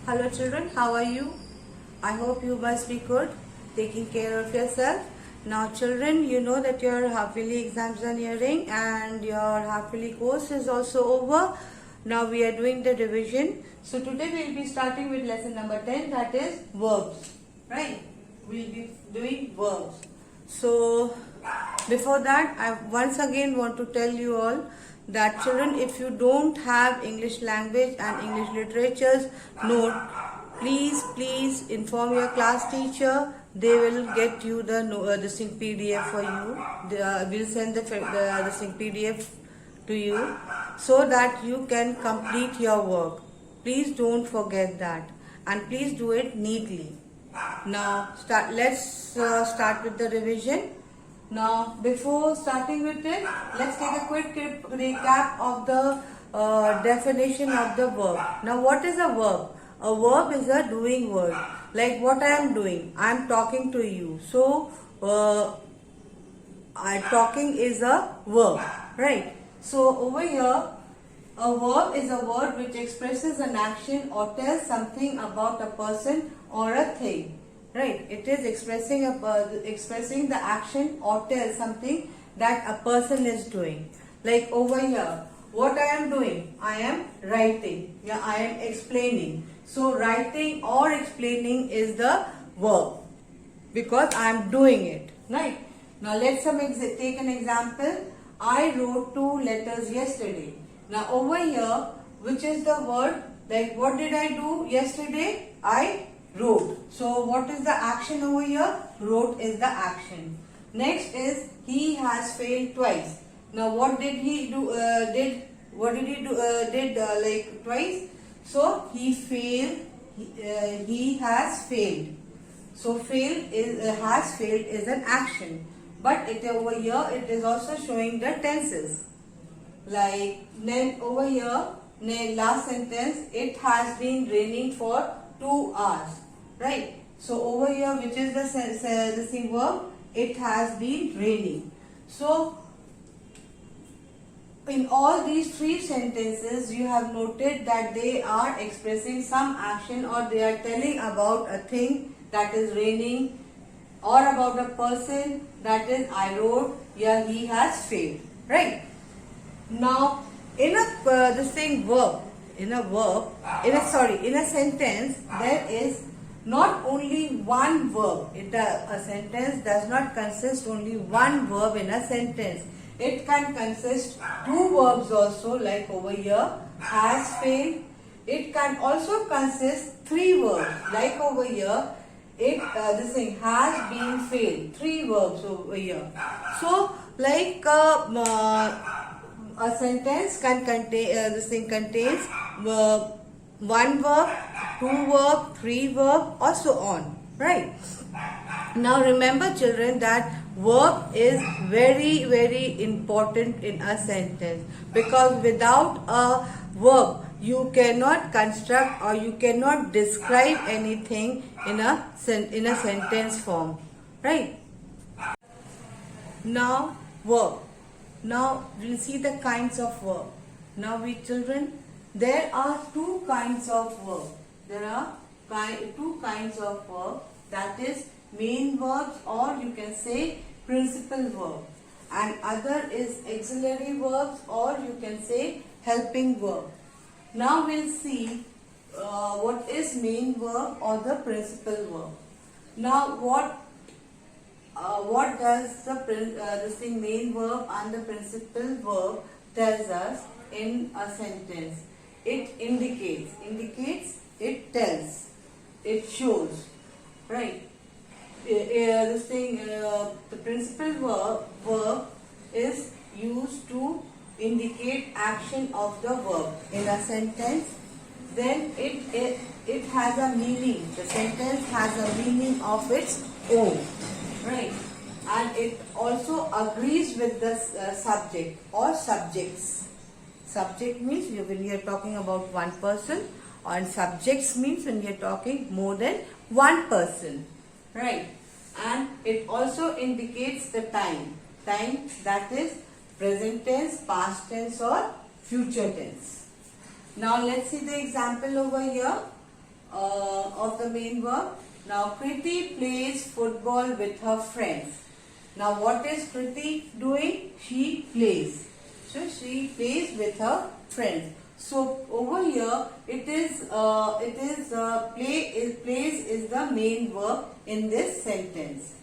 Hello children, how are you? I hope you must be good, taking care of yourself. Now children, you know that your half-yearly exams are nearing and your half-yearly course is also over. Now we are doing the revision. So today we will be starting with lesson number 10, that is verbs. Right? We will be doing verbs. So before that, I once again want to tell you all that children, if you don't have English language and English literatures note, please inform your class teacher. They will get you the sync PDF for you. We'll send the sync PDF to you so that you can complete your work. Please don't forget that, and please do it neatly. Now let's start with the revision. Now before starting with it, let's take a quick recap of the definition of the verb. Now what is a verb? A verb is a doing word. Like what I am doing, I am talking to you. So talking is a verb, right? So over here, a verb is a word which expresses an action or tells something about a person or a thing. Right? It is expressing the action or tells something that a person is doing. Like over here, what I am doing? I am writing. Yeah, I am explaining. So writing or explaining is the verb because I am doing it. Right? Now let's take an example. I wrote 2 letters yesterday. Now over here, which is the word? Like what did I do yesterday? I wrote. So what is the action over here? Wrote is the action. Next is he has failed twice. Now what did he do? Like twice? So he failed. He has failed. So has failed is an action. But over here it is also showing the tenses. Like then over here, last sentence, it has been raining for 2 hours. Right? So over here, which is the same verb? It has been raining. So in all these 3 sentences, you have noted that they are expressing some action or they are telling about a thing, that is raining, or about a person, that is I wrote, yeah, he has failed. Right? Now in a sentence, there is not only one verb. A sentence does not consist only one verb in a sentence. It can consist 2 verbs also, like over here, has failed. It can also consist 3 verbs, like over here, has been failed. 3 verbs over here. So, like a sentence can contains 1 verb, 2 verb, 3 verb, or so on. Right? Now remember children that verb is very important in a sentence, because without a verb you cannot construct or you cannot describe anything in a sentence form. Right? Now verb. Now we'll see the kinds of verb. Now children, there are 2 kinds of verb. There are 2 kinds of verb, that is main verbs, or you can say principal verb, and other is auxiliary verbs, or you can say helping verb. Now we'll see what is main verb or the principal verb. Now what does the main verb and the principal verb tells us in a sentence? It indicates, it tells, it shows. Right? The principal verb is used to indicate action of the verb in a sentence. Then it has a meaning. The sentence has a meaning of its own. Right? And it also agrees with the subject or subjects. Subject means when you are talking about one person, and subjects means when you are talking more than one person. Right? And it also indicates the time. Time, that is present tense, past tense, or future tense. Now let's see the example over here. of the main verb. Now Kriti plays football with her friends. Now what is Kriti doing? She plays. So she plays with her friends. So over here plays is the main verb in this sentence.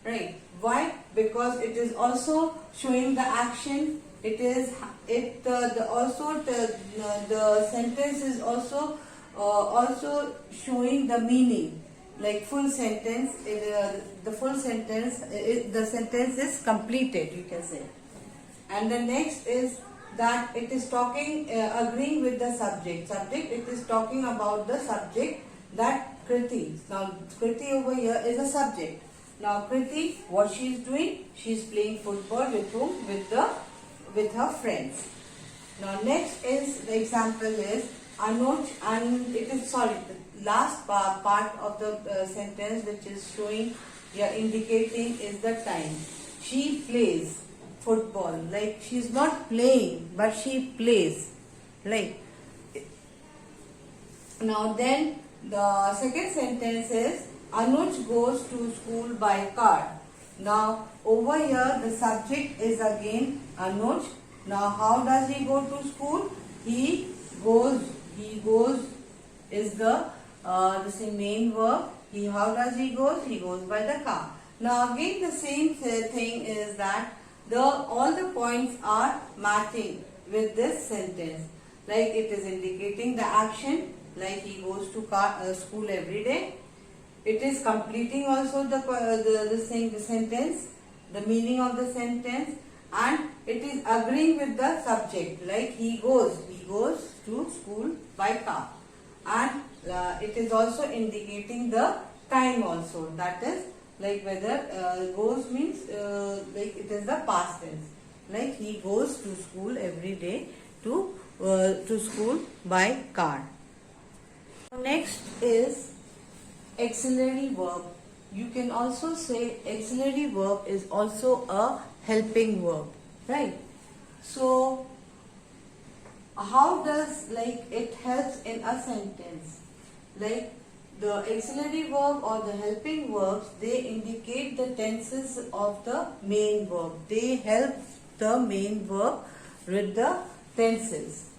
Right? Why? Because it is also showing the action. The sentence is also showing the meaning. Like full sentence, the sentence is completed, you can say. And the next is that it is talking, agreeing with the subject. It is talking about the subject, that Kriti. Now Kriti over here is a subject. Now Kriti, what she is doing? She is playing football with whom? With her friends. Now next is, the example is Anuj, and it is, the last part of the sentence which is showing, indicating is the time. She plays football. Like she is not playing, but she plays. Like, now then the second sentence is Anuj goes to school by car. Now over here the subject is again Anuj. Now how does he go to school? He goes is the main verb. How does he go? He goes by the car. Now again the same thing is that all the points are matching with this sentence. Like it is indicating the action, like he goes to school every day. It is completing also the sentence, the meaning of the sentence, and it is agreeing with the subject, like he goes to school by car. And it is also indicating the time also, that is like whether goes means like it is the past tense, like he goes to school every day to school by car. Next is auxiliary verb. You can also say auxiliary verb is also a helping verb, right? So how does it helps in a sentence? Like the auxiliary verb or the helping verbs, they indicate the tenses of the main verb. They help the main verb with the tenses.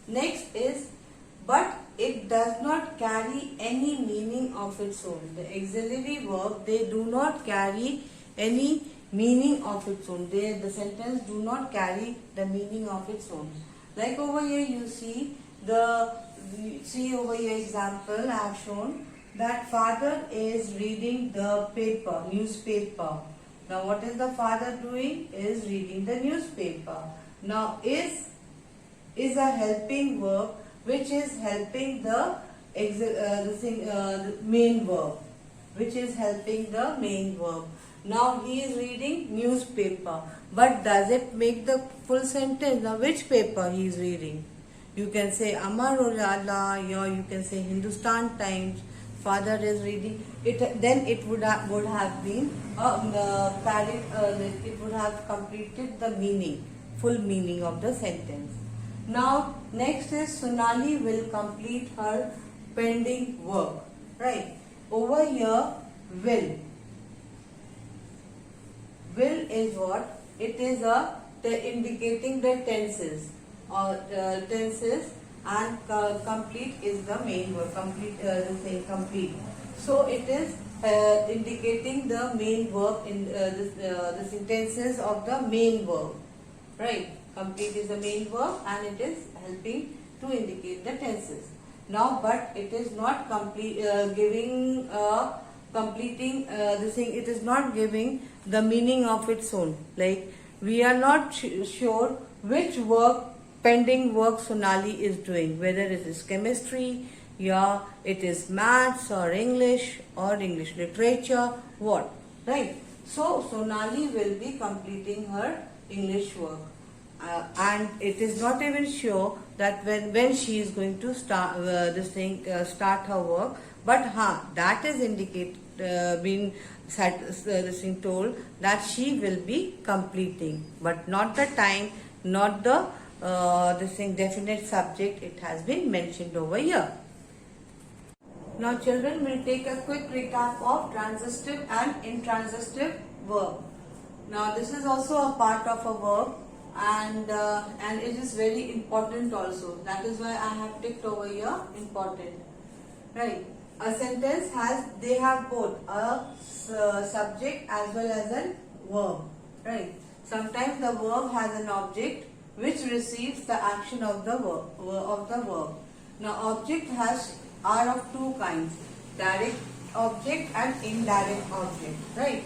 Next is, but it does not carry any meaning of its own. The auxiliary verb, they do not carry any meaning of its own. The sentence do not carry the meaning of its own. Like over here you see over here example I have shown that father is reading the newspaper. Now what is the father doing? Is reading the newspaper. Now is a helping verb which is helping the main verb. Now he is reading newspaper. But does it make the full sentence? Now which paper he is reading? You can say Amar Ujala, or you can say Hindustan Times. Father is reading it. Then it would have been it would have completed the full meaning of the sentence. Now next is Sonali will complete her pending work. Right. Over here will is what? It is indicating the tenses and complete is the main word. Complete. So it is indicating the main verb in the sentences of the main verb. Right. Complete is the main verb and it is helping to indicate the tenses. Now, but it is not giving it is not giving the meaning of its own. Like we are not sure which pending work Sonali is doing, whether it is chemistry, it is maths or English literature, what, right? So Sonali will be completing her English work. And it is not even sure that when she is going to start start her work, but that is being told that she will be completing, but not the time, not the this thing definite subject, it has been mentioned over here. Now children, will take a quick recap of transitive and intransitive verb. Now this is also a part of a verb, and it is very important also. That is why I have ticked over here important. Right. A sentence they have both a subject as well as a verb. Right. Sometimes the verb has an object which receives the action of the verb. Now object are of two kinds, direct object and indirect object. Right.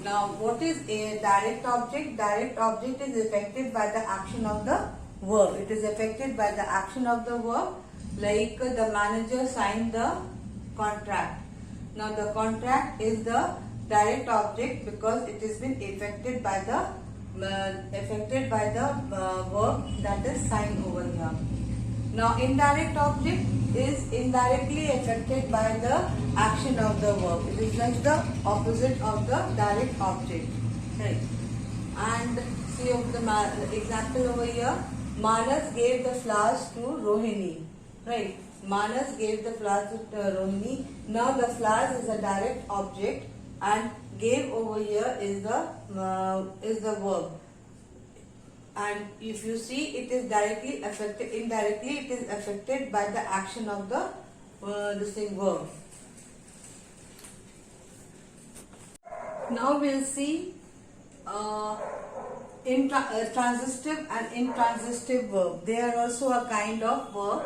Now what is a direct object? Direct object is affected by the action of the verb. It is affected by the action of the verb, like the manager signed the contract. Now the contract is the direct object because it has been affected by the verb that is signed over here. Now indirect object is indirectly affected by the action of the verb. It is like the opposite of the direct object. Right. And see of the example over here. Manas gave the flowers to Rohini. Right. Manas gave the flowers to Rohini. Now the flowers is a direct object and gave over here is the verb. And if you see, it is directly affected, indirectly it is affected by the action of the verb. Now we'll see transitive and intransitive verb. They are also a kind of verb.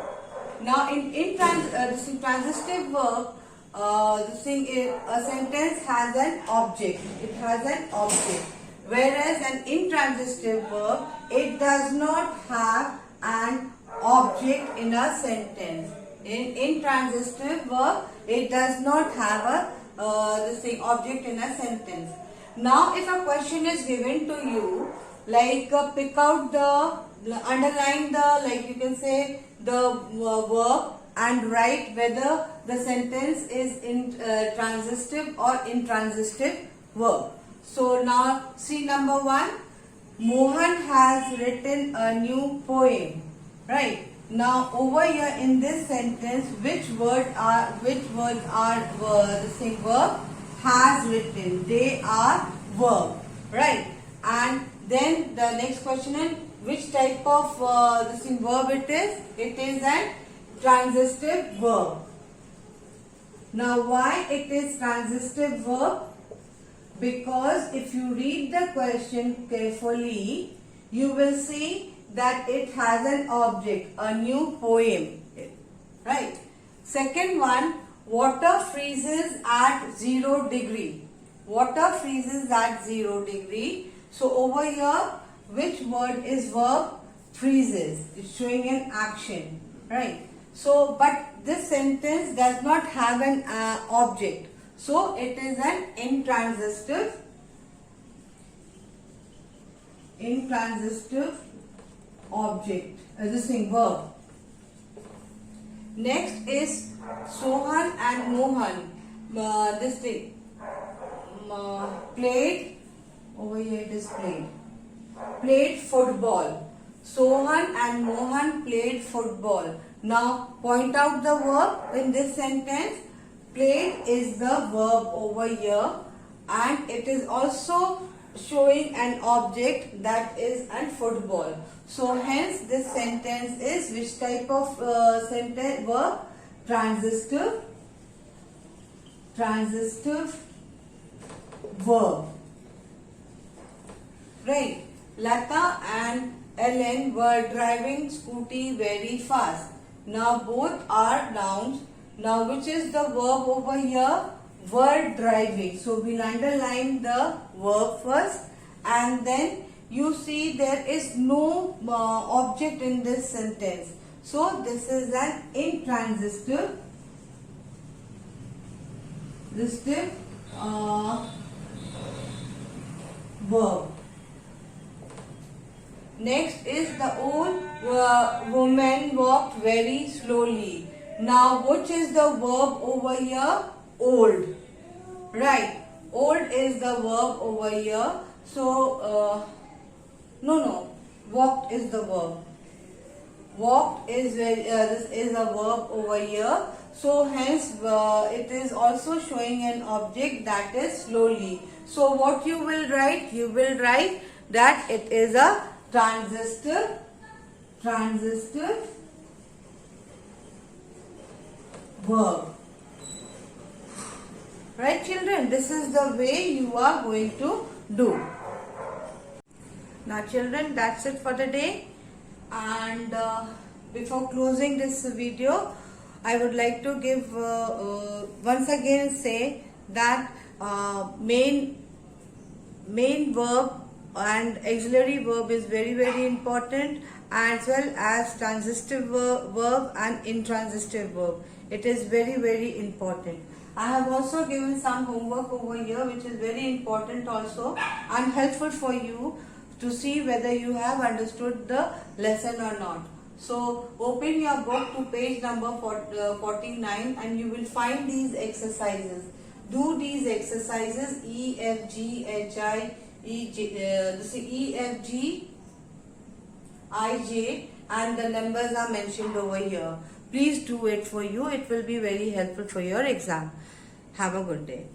Now in transitive verb, a sentence has an object. It has an object. Whereas an intransitive verb, it does not have an object in a sentence. In intransitive verb, it does not have a object in a sentence. Now, if a question is given to you, like pick out underline like you can say the verb and write whether the sentence is in transitive or intransitive verb. So now see number 1, Mohan has written a new poem. Right. Now over here in this sentence, which words are the same verb has written? They are verb. Right. And then the next question is which type of verb it is? It is an transitive verb. Now why it is transitive verb? Because if you read the question carefully, you will see that it has an object, a new poem. Right. Second one, water freezes at 0 degree. Water freezes at 0 degree. So over here, which word is verb? Freezes. It's showing an action. Right. So, but this sentence does not have an object. So, it is an intransitive object, verb. Next is Sohan and Mohan. Played, over here it is played football. Sohan and Mohan played football. Now, point out the verb in this sentence. Played is the verb over here, and it is also showing an object that is an football. So hence this sentence is which type of sentence verb? Transitive verb. Right. Lata and Ellen were driving scooty very fast. Now both are nouns. Now which is the verb over here? Were driving. So we'll underline the verb first, and then you see there is no object in this sentence. So this is an intransitive verb. Next is the old woman walked very slowly. Now which is the verb over here? Old. Right. Old is the verb over here. So, walked is the verb. Walked is this is a verb over here. So hence it is also showing an object that is slowly. So what you will write? You will write that it is a transitive verb. Right children, this is the way you are going to do. Now children, that's it for the day, and before closing this video I would like to give once again say that main verb and auxiliary verb is very important, as well as transitive verb and intransitive verb. It is very important. I have also given some homework over here which is very important also and helpful for you to see whether you have understood the lesson or not. So open your book to page number 49 and you will find these exercises. Do these exercises E, F, G, H, I, E, F, G, I, J, and the numbers are mentioned over here. Please do it for you. It will be very helpful for your exam. Have a good day.